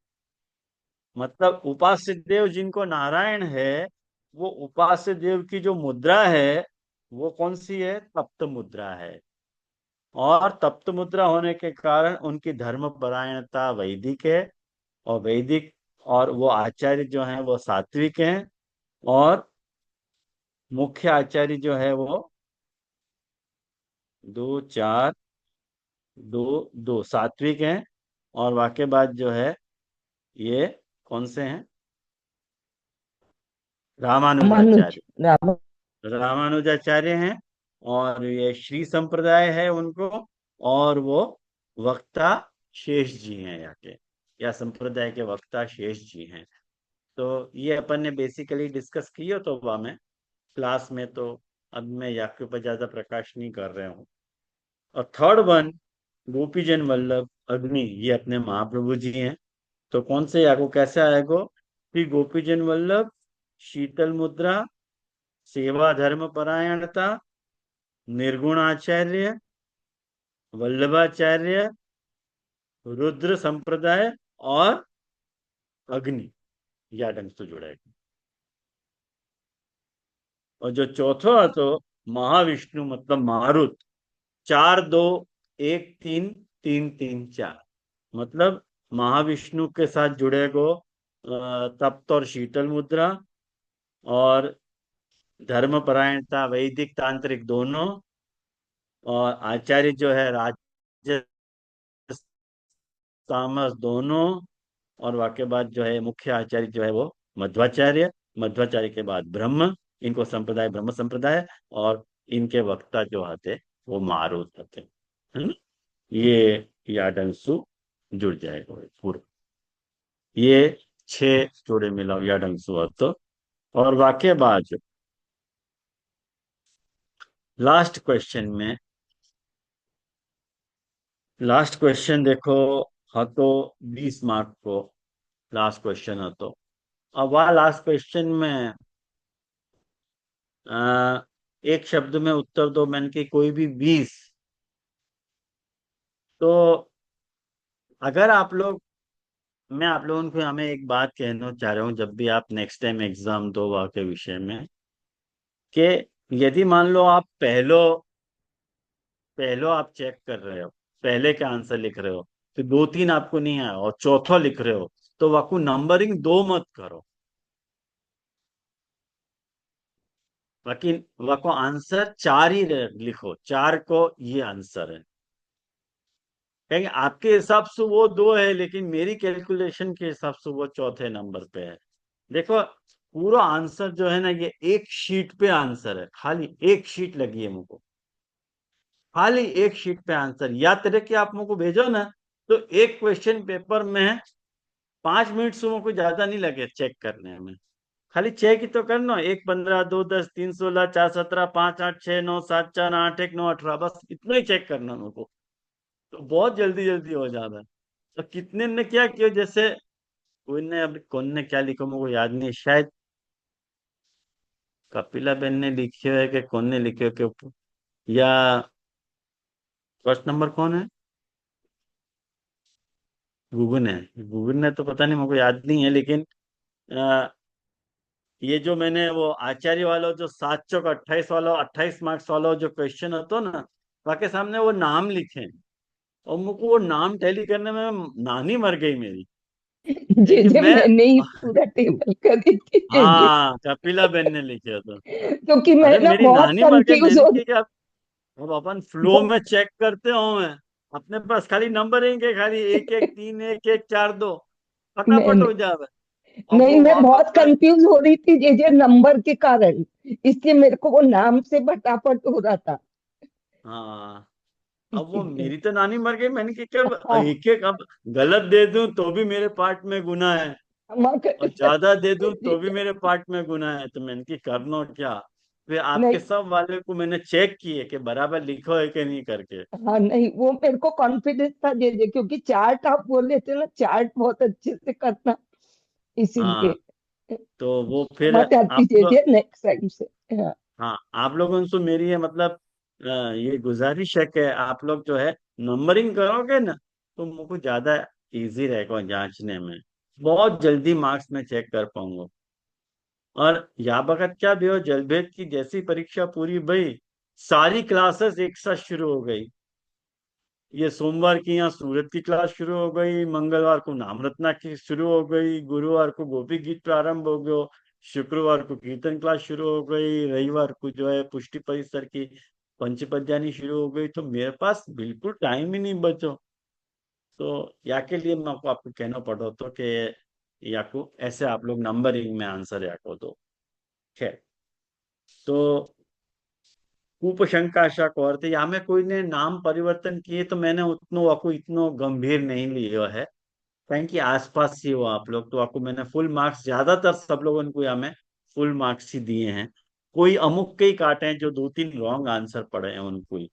Speaker 1: मतलब उपास्य देव जिनको नारायण है, वो उपास्य देव की जो मुद्रा है वो कौन सी है, तप्त मुद्रा है। और तप्त मुद्रा होने के कारण उनकी धर्म परायणता वैदिक है, और वैदिक, और वो आचार्य जो हैं वो सात्विक हैं, और मुख्य आचार्य जो है वो 2 4 2 2 सात्विक हैं। और वाक्य बाद जो है ये कौन से हैं,
Speaker 8: रामानुज
Speaker 1: रामानुजाचार्य। रामानुजाचार्य हैं, और ये श्री संप्रदाय है उनको, और वो वक्ता शेष जी हैं यहाँ के, या संप्रदाय के वक्ता शेष जी हैं। तो ये अपन ने बेसिकली डिस्कस किया तो वह मैं क्लास में, तो अब मैं यहाँ के ऊपर ज्यादा प्रकाश नहीं कर रहा हूँ। और थर्ड वन गोपीजन वल्लभ अग्नि, ये अपने महाप्रभु जी हैं। तो कौन से या को कैसे आएगा कि गोपीजन वल्लभ, शीतल मुद्रा, सेवा धर्म परायणता, निर्गुण आचार्य, वल्लभाचार्य, रुद्र संप्रदाय, और अग्नि, या ढंग से जुड़ेगा। और जो चौथा है तो महाविष्णु मतलब मारुत, 4 2 1 3 3 3 4। मतलब महाविष्णु के साथ जुड़ेगो तप्त और शीतल मुद्रा, और धर्मपरायणता वैदिक तांत्रिक दोनों, और आचार्य जो है राजस तामस दोनों, और वाक्य बाद जो है मुख्य आचार्य जो है वो मध्वाचार्य, मध्वाचार्य के बाद ब्रह्म, इनको संप्रदाय ब्रह्म संप्रदाय, और इनके वक्ता जो आते वो मारुत होते, है ना। ये याडंसु जुड़ जाएगा पूरा। ये 6 जोड़े मिलाओ याडंसु होतो। और वाक्य बाद लास्ट क्वेश्चन में लास्ट क्वेश्चन देखो, हाँ तो 20 मार्क को लास्ट क्वेश्चन है तो अब वह लास्ट क्वेश्चन में आ, एक शब्द में उत्तर दो, मैंने कि कोई भी 20। तो अगर आप लोग, मैं आप लोगों को हमें एक बात कहना चाह रहा हूँ, जब भी आप नेक्स्ट टाइम एग्जाम दो वहाँ के विषय में, कि यदि मान लो आप पहलो पहलो आप चेक कर रहे हो, पहले का आंसर लिख रहे हो, तो 2 3 आपको नहीं आया और चौथा लिख रहे हो, तो वाकू नंबरिंग 2 मत करो, बाकी वाको आंसर 4 ही लिखो, 4 को ये आंसर है। कहेंगे आपके हिसाब से वो 2 है, लेकिन मेरी कैलकुलेशन के हिसाब से वो चौथे नंबर पे है। देखो पूरा आंसर जो है ना, ये एक शीट पे आंसर है, खाली एक शीट लगी है मुझको, खाली एक शीट पे आंसर याद करके आप मुझको भेजो ना, तो एक क्वेश्चन पेपर में 5 मिनट से मुझको ज्यादा नहीं लगे चेक करने में। खाली चेक ही तो करना, 1 15 2 10 3 16 4 17 5 8 6 9 7 4 8 1 9 18, बस इतना ही चेक करना मुझको, तो बहुत जल्दी जल्दी हो जाता है। तो कितने ने क्या किया, जैसे कोई ने, अब कौन ने क्या लिखा मुझको याद नहीं, शायद कपिला बेन ने लिखे है कि कौन ने लिखे के, या फर्स्ट नंबर कौन है, गूगल है, गूगल ने तो पता नहीं, मुझको याद नहीं है, लेकिन अ, ये जो मैंने वो आचार्य वाला जो 7 चौक 28 वाला 28 मार्क्स वाला जो क्वेश्चन होता ना, वाके सामने वो नाम लिखे हैं, और मुझको वो नाम टैली करने में नानी मर गई मेरी,
Speaker 8: जे
Speaker 1: क्योंकि
Speaker 8: जे
Speaker 1: मैं
Speaker 8: मैंने ही पूरा टेबल कर दी थी जे
Speaker 1: हाँ कपिला बेन ने लिखे थे।
Speaker 8: क्योंकि मैं
Speaker 1: अरे
Speaker 8: ना
Speaker 1: मेरी
Speaker 8: बहुत
Speaker 1: नानी मर गई,
Speaker 8: कंफ्यूज
Speaker 1: मैंने
Speaker 8: हो
Speaker 1: की क्या, अब अपन फ्लो में चेक करते हो, मैं अपने पास खाली नंबर है, खाली 1 1 3 1 1 4 2 फटाफट
Speaker 8: मैंने
Speaker 1: हो जावे। अब
Speaker 8: नहीं,
Speaker 1: वो
Speaker 8: मैं
Speaker 1: वापस
Speaker 8: बहुत
Speaker 1: मैं,
Speaker 8: कंफ्यूज हो रही थी जे नंबर के कारण, इसलिए मेरे को वो नाम से फटाफट हो रहा था।
Speaker 1: हाँ अब वो मेरी तो नानी मर गई, मैंने कि क्या,
Speaker 8: हाँ,
Speaker 1: एक एक अब गलत दे दूं तो भी मेरे पार्ट में गुना है, और ज्यादा दे दूं तो भी मेरे पार्ट में गुना है, तो मैंने कि करना क्या, फिर आपके
Speaker 8: नहीं,
Speaker 1: सब वाले को मैंने चेक किए कि बराबर लिखो है कि नहीं करके।
Speaker 8: हाँ नहीं, वो मेरे को कॉन्फिडेंस था जे क्योंकि चार्ट आप बोल रहे थे ना, चार्ट बहुत अच्छे से करना,
Speaker 1: हाँ
Speaker 8: इसीलिए
Speaker 1: तो वो फिर
Speaker 8: क्षमा चाहती
Speaker 1: आप लोग,
Speaker 8: जे नेक्स्ट टाइम से। हाँ,
Speaker 1: हाँ आप लोगों से मेरी ये मतलब ये गुजारिश है कि आप लोग जो है नंबरिंग करोगे ना, तो मुझको ज्यादा इजी रहेगा जांचने में, बहुत जल्दी मार्क्स में चेक कर पाऊंगा। और यहाँ वक्त क्या भी हो, जलभेद की जैसी परीक्षा पूरी भई, सारी क्लासेस एक साथ शुरू हो गई। ये सोमवार की यहाँ सूरत की क्लास शुरू हो गई, मंगलवार को नाम रत्ना की शुरू हो गई, गुरुवार को गोपी गीत प्रारंभ हो गयो, शुक्रवार को कीर्तन क्लास शुरू हो गई, रविवार को जो है पुष्टि परिसर की पंचपद्यानी शुरू हो गई, तो मेरे पास बिल्कुल टाइम ही नहीं बचो। तो या के लिए मैं आपको कहना पड़ा तो कि या को ऐसे आप लोग नंबरिंग में आंसर या को दो। खैर, तो कुपशंका को अर्थ या में कोई ने नाम परिवर्तन किए, तो मैंने उतनो आपको इतनो गंभीर नहीं लिया है, कहें कि आसपास ही हो आप लोग, तो आपको मैंने फुल मार्क्स, ज्यादातर सब लोगों को यहाँ में फुल मार्क्स ही दिए हैं। कोई अमुक के ही काटे हैं, जो 2 3 रॉन्ग आंसर पड़े हैं उनको ही।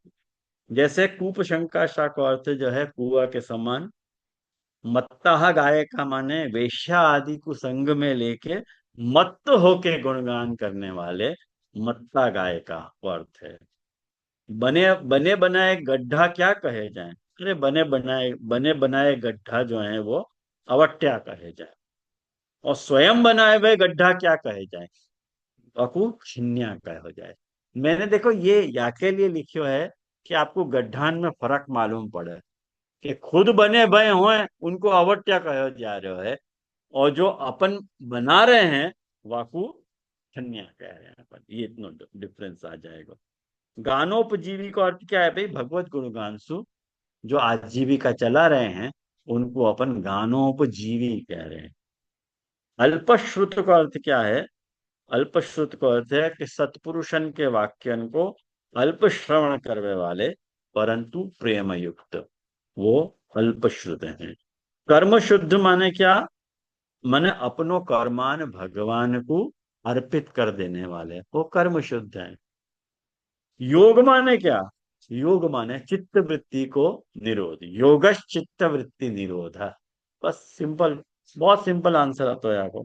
Speaker 1: जैसे कुपशंका का अर्थ जो है कुआ के समान, मत्ता गाय का माने वेश्या आदि को संग में लेके मत्त होके गुणगान करने वाले, मत्ता गाय का अर्थ है। बने बने बनाए गड्ढा क्या कहे जाए, अरे बने बनाए गड्ढा जो है वो अवट्या कहे जाए, और स्वयं बनाए हुए गड्ढा क्या कहे जाए, अकु छिन्या कहे जाए। मैंने देखो ये या के लिए लिखो है कि आपको गड्ढान में फर्क मालूम पड़े, कि खुद बने भय हुए उनको अवट्या कहे जा रहे है, और जो अपन बना रहे हैं वाकु छन्या कह रहे हैं अपन, ये इतना डिफरेंस आ जाएगा। गानोपजीवी का अर्थ क्या है भाई, भगवत गुणगान जो आजीविका चला रहे हैं, उनको अपन गानोपजीवी कह रहे हैं। अल्पश्रुत का अर्थ क्या है, अल्पश्रुत का अर्थ है कि सत्पुरुषन के वाक्यन को अल्प श्रवण करने वाले, परंतु प्रेम युक्त, वो अल्पश्रुत हैं। कर्म शुद्ध माने क्या, माने अपनो कर्मान भगवान को अर्पित कर देने वाले, वो कर्म शुद्ध है। योग माने क्या, योग माने चित्त वृत्ति को निरोध, योगश चित्त वृत्ति निरोध। बस सिंपल, बहुत सिंपल आंसर आता है आपको।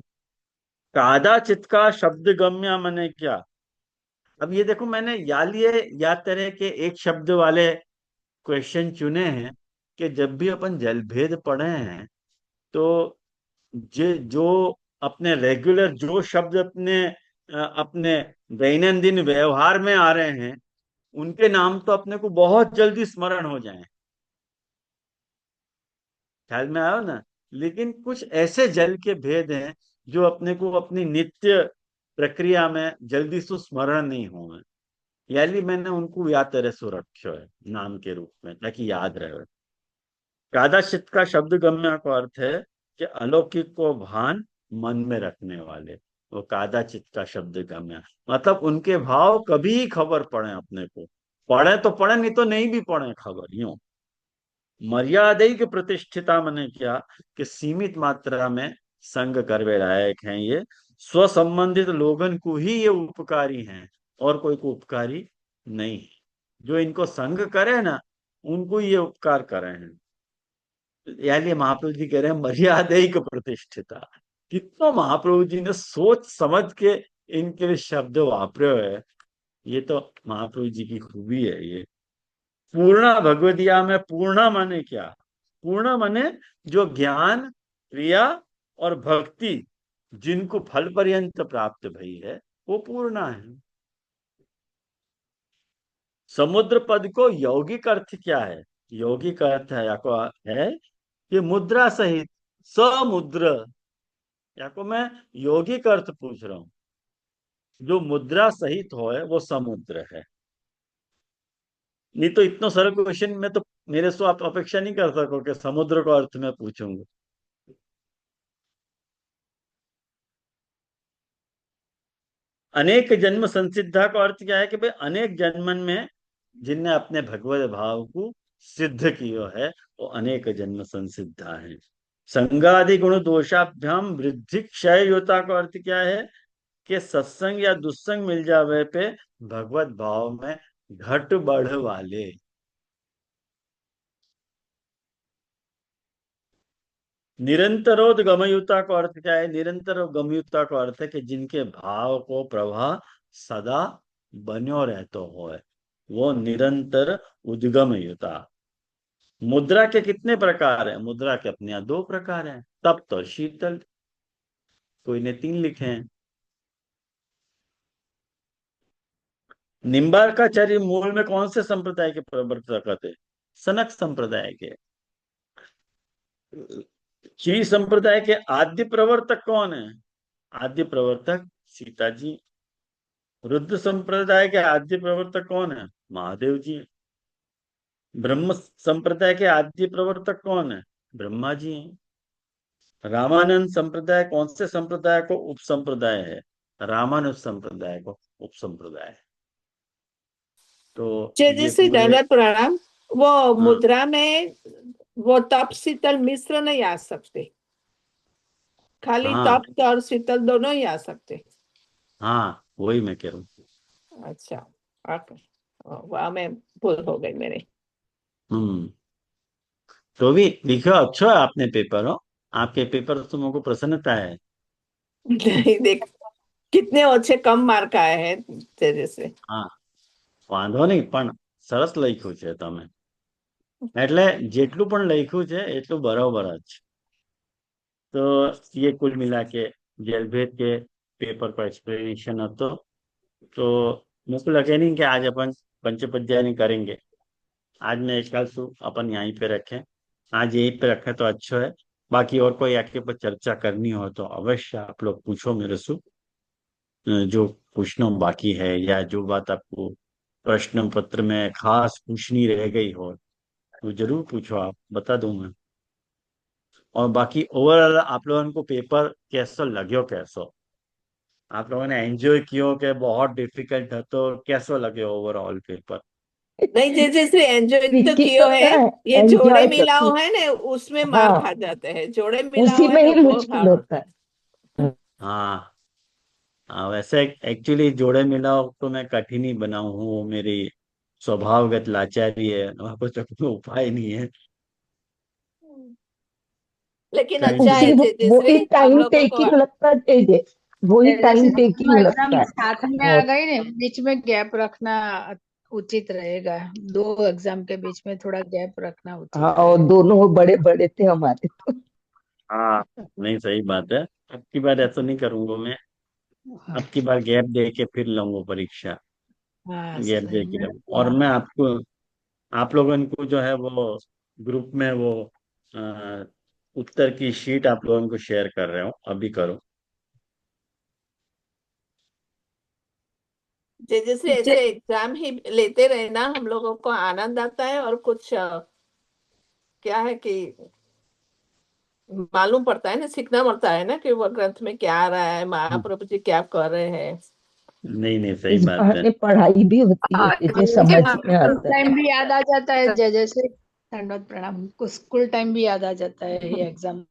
Speaker 1: कादाचित का शब्द गम्य माने क्या? अब ये देखो, मैंने या लिए या तरह के एक शब्द वाले क्वेश्चन चुने हैं कि जब भी अपन जलभेद पढ़े हैं तो जो अपने रेगुलर जो शब्द अपने दैनंदिन व्यवहार में आ रहे हैं उनके नाम तो अपने को बहुत जल्दी स्मरण हो जाएं, ख्याल में आयो ना। लेकिन कुछ ऐसे जल के भेद हैं जो अपने को अपनी नित्य प्रक्रिया में जल्दी से स्मरण नहीं होंगे, यानी मैंने उनको याद तरह से रखो है नाम के रूप में ताकि याद रहे। कादाचित का शब्द गम्य का अर्थ है कि अलौकिक को भान मन में रखने वाले, वो कादाचित का शब्द गम्य, मतलब उनके भाव कभी खबर पड़े अपने को, पढ़े तो पढ़े, नहीं तो नहीं भी पढ़े खबर। यूं मर्यादिक प्रतिष्ठिता मने क्या कि सीमित मात्रा में संग करवे लायक हैं, ये स्व संबंधित लोगन को ही ये उपकारी हैं और कोई को उपकारी नहीं है। जो इनको संग करे ना उनको ये उपकार करे हैं, यानी महाप्रभु जी कह रहे हैं मर्यादिक प्रतिष्ठिता। कितना महाप्रभु जी ने सोच समझ के इनके लिए शब्द वापरे है, ये तो महाप्रभु जी की खूबी है। ये पूर्ण भगवदिया में पूर्ण माने क्या? पूर्ण माने जो ज्ञान, क्रिया और भक्ति जिनको फल पर्यंत प्राप्त भई है वो पूर्ण है। समुद्र पद को यौगिक अर्थ क्या है? यौगिक अर्थ है याको है कि मुद्रा सहित समुद्र, याको मैं यौगिक अर्थ पूछ रहा हूं, जो मुद्रा सहित हो है वो समुद्र है। नहीं तो इतना सारा क्वेश्चन में तो मेरे से आप अपेक्षा नहीं कर सको कि समुद्र का अर्थ मैं पूछूंगा। अनेक जन्म संसिद्धा का अर्थ क्या है कि भाई अनेक जन्मन में जिनने अपने भगवत भाव को सिद्ध किया है वो अनेक जन्म संसिद्धा है। संगादि गुण दोषाभ्याम वृद्धि क्षय योता का अर्थ क्या है कि सत्संग या दुस्संग मिल जावे पे भगवत भाव में घट बढ़ वाले। निरंतरोद गमयुता का अर्थ क्या है? निरंतर गमयुता का अर्थ है कि जिनके भाव को प्रवाह सदा बन्यो रहतो हो, वो निरंतर उद्गम युता। मुद्रा के कितने प्रकार हैं? मुद्रा के अपने यहाँ 2 प्रकार हैं, तप्त और शीतल। कोई ने 3 लिखे हैं। निम्बार्काचार्य मूल में कौन से संप्रदाय के प्रवर्तक थे? सनक संप्रदाय के। श्री संप्रदाय के आद्य प्रवर्तक कौन है? आद्य प्रवर्तक सीता जी। रुद्र संप्रदाय के आद्य प्रवर्तक कौन है? महादेव जी। ब्रह्म संप्रदाय के आद्य प्रवर्तक कौन है? ब्रह्मा जी हैं। रामानंद संप्रदाय कौन से संप्रदाय को उपसंप्रदाय है? रामानुज संप्रदाय को उपसंप्रदाय है। तो ये
Speaker 8: जैसे
Speaker 1: पूरे
Speaker 8: दंडवत प्रणाम, वो
Speaker 1: हाँ
Speaker 8: मुद्रा में वो तप शीतल मिश्र नहीं आ सकते, खाली
Speaker 1: हाँ
Speaker 8: तप और शीतल दोनों ही आ सकते।
Speaker 1: हाँ वही मैं कह रहा हूँ।
Speaker 8: अच्छा, ओके, वहाँ में भूल हो गई मेरे।
Speaker 1: तो भी लिखो, अच्छा है आपने पेपर हो, आपके पेपर तो मेरे को प्रसन्नता है।
Speaker 8: नहीं देख कितने अच्छे कम मार्क आए हैं तेरे से।
Speaker 1: હા વાંધો નહીં, પણ સરસ લખ્યું છે તમે, એટલે જેટલું પણ લખ્યું છે એટલું બરાબર જ છે। તો ये कुल मिला के जेलभेद के पेपर पर एक्सप्लेनेशन હતો। तो मुझको लगे नहीं कि आज अपन पंचपद्यानी करेंगे। आज मैं एक अपन यहीं पे रखें, आज यहीं पे रखें तो अच्छा है। बाकी और कोई आके पर चर्चा करनी हो तो अवश्य आप लोग पूछो मेरे से, जो पूछना बाकी है या जो बात आपको प्रश्न पत्र में खास पूछनी रह गई हो तो जरूर पूछो, आप बता दूंगा। और बाकी ओवरऑल आप लोगों को पेपर कैसा लग्यो? कैसो आप लोगों ने एंजॉय कियो के बहुत डिफिकल्ट है तो कैसा लगे ओवरऑल पेपर?
Speaker 8: नहीं, जैसे एंजॉय तो विक्की कियो पता है, है, ये जोड़े एंजॉय मिलाओ है ना उसमें मार हाँ खा जाते हैं, जोड़े मिलाओ उसी में है ही ना वो मुश्किल हार्ड होता होता है। है।
Speaker 1: हाँ हाँ, वैसे एक्चुअली जोड़े मिलाओ तो मैं कठिन ही बनाऊ हूँ, मेरी स्वभावगत लाचारी है, वहां पर तो कोई उपाय नहीं है।
Speaker 8: लेकिन
Speaker 1: कहीं
Speaker 8: अच्छा है
Speaker 1: से
Speaker 8: जयश्री, हम लोगों को
Speaker 4: जैसे दोनों एग्जाम
Speaker 8: क्या
Speaker 4: साथ में आ गई ने, बीच में गैप रखना उचित रहेगा। दो एग्जाम के बीच में थोड़ा गैप रखना उचित रहेगा।
Speaker 1: हाँ, नहीं सही बात है। अब की बार ऐसा नहीं करूंगा मैं। अब की बार गैप दे के फिर लूंगा परीक्षा।
Speaker 4: हाँ
Speaker 1: गैप दे
Speaker 4: सही
Speaker 1: के और
Speaker 4: है।
Speaker 1: मैं आपको, आप लोगों को जो है वो ग्रुप में वो उत्तर की शीट आप लोगों को शेयर कर रहे हो, अभी करो।
Speaker 8: जयश्री, ऐसे एग्जाम ही लेते रहे ना, हम लोगों को आनंद आता है और कुछ क्या है कि मालूम पड़ता है ना, सीखना पड़ता है ना कि वो ग्रंथ में क्या आ रहा है, महाप्रभु जी क्या कर रहे हैं।
Speaker 1: नहीं नहीं, सही बात है।
Speaker 5: हाँ,
Speaker 4: स्कूल टाइम भी याद आ जाता है जैसे दंडवत प्रणाम को, स्कूल टाइम भी याद आ जाता है ये एग्जाम में।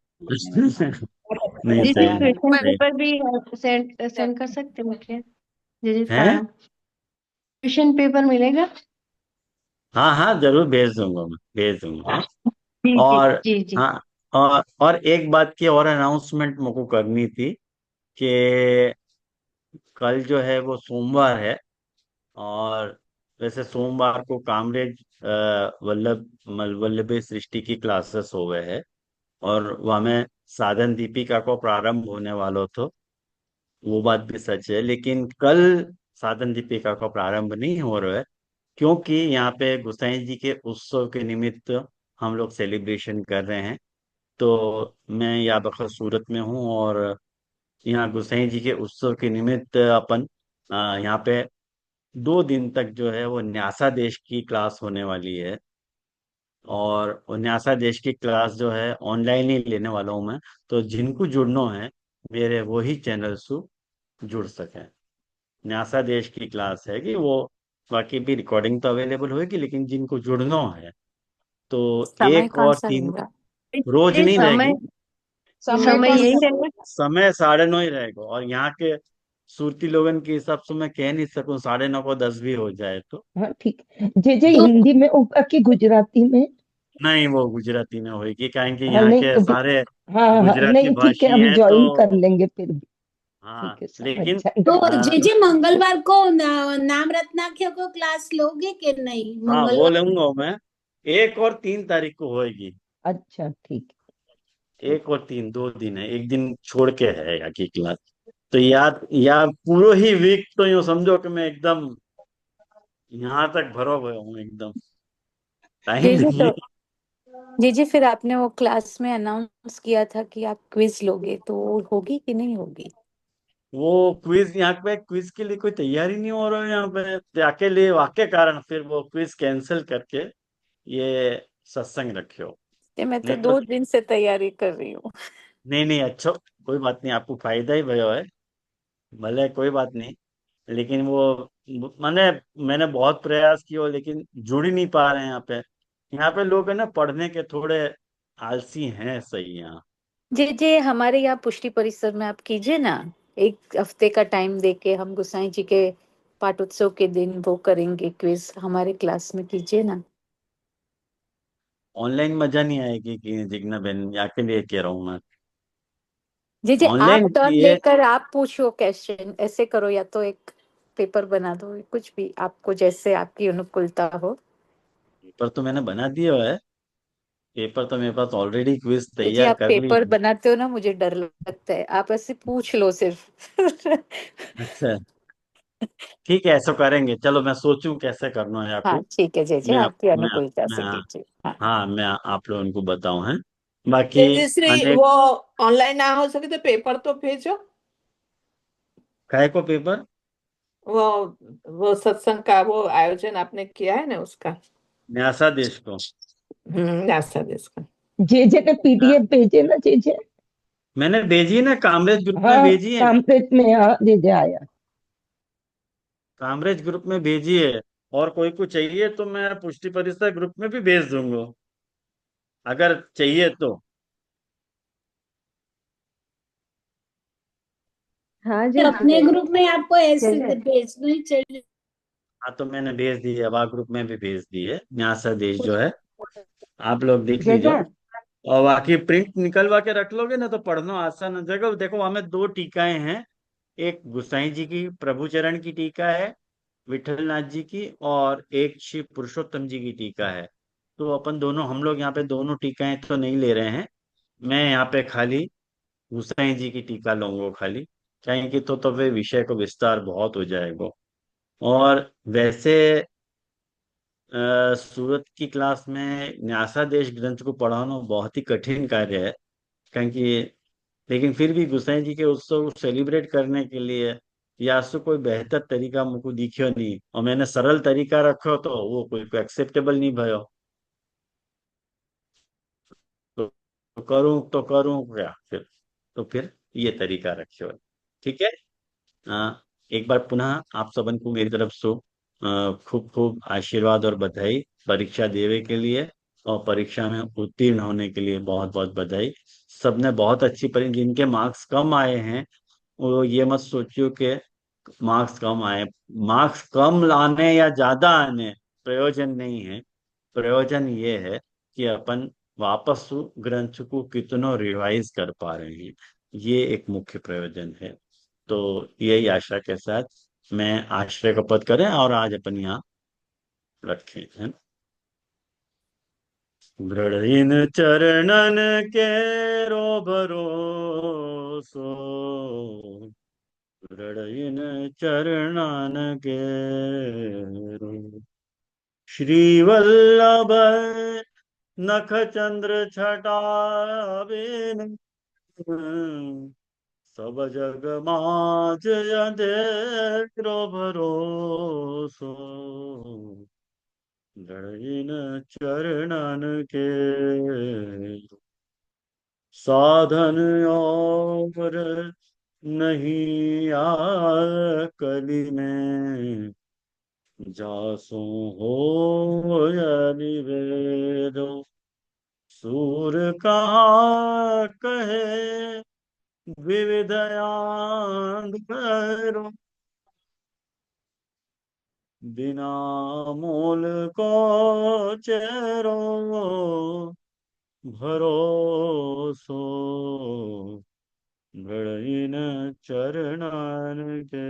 Speaker 1: नहीं
Speaker 10: दीदी
Speaker 1: सही
Speaker 10: क्वेश्चन
Speaker 1: सही
Speaker 10: पेपर भी सेंड सेंड कर सकते हो क्या दीदी?
Speaker 1: है।
Speaker 10: क्वेश्चन पेपर मिलेगा?
Speaker 1: हाँ हाँ, जरूर भेज दूंगा, मैं भेज दूंगा।
Speaker 10: जी जी
Speaker 1: और
Speaker 10: जी जी।
Speaker 1: हाँ, और एक बात की और अनाउंसमेंट मुझको करनी थी कि कल जो है वो सोमवार है, और वैसे सोमवार को कामरेज वल्लभ सृष्टि की क्लासेस हो गए है, और वह में साधन दीपिका को प्रारंभ होने वाला था। वो बात भी सच है, लेकिन कल साधन दीपिका का प्रारंभ नहीं हो रहा है, क्योंकि यहाँ पे गोसाई जी के उत्सव के निमित्त हम लोग सेलिब्रेशन कर रहे हैं। तो मैं यहाँ बखत सूरत में हूँ, और यहाँ गोसाई जी के उत्सव के निमित्त अपन यहाँ पे 2 दिन तक जो है वो न्यासा देश की क्लास होने वाली है। और वो न्यासा देश की क्लास जो है ऑनलाइन ही लेने वाला हूँ मैं। तो जिनको जुड़ना है, मेरे वही चैनल से जुड़ सकें। न्यासा देश की क्लास है कि वो, बाकी भी रिकॉर्डिंग तो अवेलेबल होगी, लेकिन जिनको जुड़ना है तो
Speaker 5: समय
Speaker 1: एक
Speaker 5: कौन
Speaker 1: और
Speaker 5: सा
Speaker 1: तीन,
Speaker 5: रहेगा?
Speaker 1: रोज
Speaker 10: ये
Speaker 1: नहीं
Speaker 10: समय
Speaker 1: रहेगी।
Speaker 4: समय
Speaker 10: समय
Speaker 4: कौन
Speaker 10: यही
Speaker 4: सा?
Speaker 10: रहेगा?
Speaker 1: समय 9:30 ही रहेगा, और यहाँ के सूरती लोगन के हिसाब से मैं कह नहीं सकूं 9:30 को 10 भी हो जाए तो।
Speaker 2: तो
Speaker 1: नहीं, वो गुजराती में होगी, कारण कि यहाँ के सारे गुजराती भाषी हैं तो। हाँ, लेकिन
Speaker 2: तो
Speaker 1: आ,
Speaker 2: जे मंगलवार को नाम रत्नाख्य को क्लास लोगे कि नहीं
Speaker 1: हाँ वो
Speaker 2: मंगलवार?
Speaker 1: लूंगा मैं। 1 और 3 तारीख को होगी। 1 और 3, 2 दिन है, एक दिन छोड़ के है यहाँ की क्लास। तो याद या पूरा ही वीक तो यूँ समझो कि मैं एकदम यहाँ तक भरा हुआ हूँ एकदम। टाइम
Speaker 5: जी जी,
Speaker 1: नहीं
Speaker 5: तो
Speaker 1: है।
Speaker 5: जी जी, फिर आपने वो क्लास में अनाउंस किया था कि आप क्विज लोगे, तो वो होगी कि नहीं होगी?
Speaker 1: वो क्विज, यहाँ पे क्विज के लिए कोई तैयारी नहीं हो रहा है यहाँ पे, जाके लिए वाक्य कारण फिर वो क्विज कैंसिल करके ये सत्संग रखियो।
Speaker 5: ये मैं तो
Speaker 1: नहीं तो,
Speaker 5: 2 दिन से तैयारी कर रही हूँ।
Speaker 1: नहीं नहीं, अच्छा, कोई बात नहीं, आपको फायदा ही भयो है। भले कोई बात नहीं, लेकिन वो मैंने मैंने बहुत प्रयास किया, लेकिन जुड़ ही नहीं पा रहे हैं यहाँ पे। यहाँ पे लोग है ना, पढ़ने के थोड़े आलसी हैं, सही यहाँ।
Speaker 5: जी जी, हमारे यहाँ पुष्टि परिसर में आप कीजिए ना, 1 हफ्ते का टाइम देके हम गोसाई जी के पाठोत्सव के दिन वो करेंगे क्विज, हमारे क्लास में कीजिए ना।
Speaker 1: ऑनलाइन मजा नहीं आएगी कि जिग्ना बहन, या के लिए कह रहा हूँ मैं।
Speaker 5: जी जी, आप
Speaker 1: ऑनलाइन
Speaker 5: टर्न
Speaker 1: किए,
Speaker 5: लेकर आप पूछो क्वेश्चन, ऐसे करो, या तो एक पेपर बना दो, कुछ भी आपको जैसे आपकी अनुकूलता हो।
Speaker 1: पेपर तो मैंने बना दिया है। पेपर तो मेरे पास ऑलरेडी, क्विज
Speaker 5: जी जी,
Speaker 1: तैयार
Speaker 5: आप
Speaker 1: कर ली
Speaker 5: पेपर
Speaker 1: है।
Speaker 5: बनाते हो ना, मुझे डर लगता है, आप ऐसे पूछ लो सिर्फ।
Speaker 1: अच्छा, ठीक है, ऐसा करेंगे। चलो मैं सोचूं कैसे करना है
Speaker 5: हाँ
Speaker 1: आपको।
Speaker 5: ठीक है जी जी,
Speaker 1: मैं
Speaker 5: आपकी
Speaker 1: मैं
Speaker 5: अनुकूलता से
Speaker 1: मैं
Speaker 5: कीजिए, हाँ।
Speaker 1: हाँ, मैं आप लोगों को बताऊं है। बाकी
Speaker 8: जयश्री,
Speaker 1: अनेक,
Speaker 8: वो ऑनलाइन ना हो सके तो पेपर तो भेजो।
Speaker 1: काय को पेपर।
Speaker 8: वो वो सत्संग का वो आयोजन आपने किया है ना उसका।
Speaker 1: न्यासा देश को।
Speaker 8: ऐसा जिसका।
Speaker 1: हाँ, मैंने भेजी ना, कामरेज ग्रुप में भेजी है। कामरेज ग्रुप में भेजी है। और कोई को चाहिए तो मैं पुष्टि परिसर ग्रुप में भी भेज दूंगा, अगर चाहिए तो।
Speaker 10: हाँ जी
Speaker 2: अपने
Speaker 10: हाँ।
Speaker 2: ग्रुप में आपको ऐसे
Speaker 10: जैसे
Speaker 2: भेजना ही चाहिए।
Speaker 1: हाँ तो मैंने भेज दी है, अवा ग्रुप में भी भेज दी है, न्यासा देश जो है,
Speaker 10: कुछ
Speaker 1: आप लोग देख लीजिए।
Speaker 10: जजा
Speaker 1: और बाकी प्रिंट निकलवा के रख लोगे ना तो पढ़ना आसान हो जाएगा। देखो हमें दो टीकाएं हैं, एक गुसाई जी की प्रभुचरण की टीका है विठल नाथ जी की, और एक श्री पुरुषोत्तम जी की टीका है। तो अपन दोनों, हम लोग यहाँ पे दोनों टीकाएं तो नहीं ले रहे हैं, मैं यहाँ पे खाली गुसाई जी की टीका लूंगा खाली, कहेंगे तो फिर विषय को विस्तार बहुत हो जाएगा। और वैसे सूरत की क्लास में न्यासा देश ग्रंथ को पढ़ाना बहुत ही कठिन कार्य है, क्योंकि लेकिन फिर भी गोसाई जी के उत्सव को सेलिब्रेट करने के लिए या सो कोई बेहतर तरीका मुझको दिखियो नहीं, और मैंने सरल तरीका रखो तो वो कोई एक्सेप्टेबल नहीं भयो। तो करूं क्या फिर, तो फिर ये तरीका रखियो। ठीक है। एक बार पुनः आप सबन को मेरी तरफ से खूब खूब आशीर्वाद और बधाई परीक्षा देवे के लिए, और परीक्षा में उत्तीर्ण होने के लिए बहुत बहुत बधाई। सबने बहुत अच्छी पढ़ी, जिनके मार्क्स कम आए हैं वो ये मत सोचियो कि मार्क्स कम आए, मार्क्स कम लाने या ज्यादा आने प्रयोजन नहीं है। प्रयोजन ये है कि अपन वापस ग्रंथ को कितनों रिवाइज कर पा रहे हैं, ये एक मुख्य प्रयोजन है। तो यही आशा के साथ मैं आश्रय का पद करें और आज अपन यहाँ रखें है। दृढ़ चरणन के रो भरोसो, दृढ़ चरणन के रो। श्री वल्लभ नख चंद्र छटा बिन, सब जग माज अंधेरो भरोसो, दृढ़ चरणन के साधन और नहीं आकली में, जासो हो या निवेदो, सूर कहाँ कहे विविध आंग भैरो, बिना मोल को चेरो भरोसो, दृढ़ चरणन के।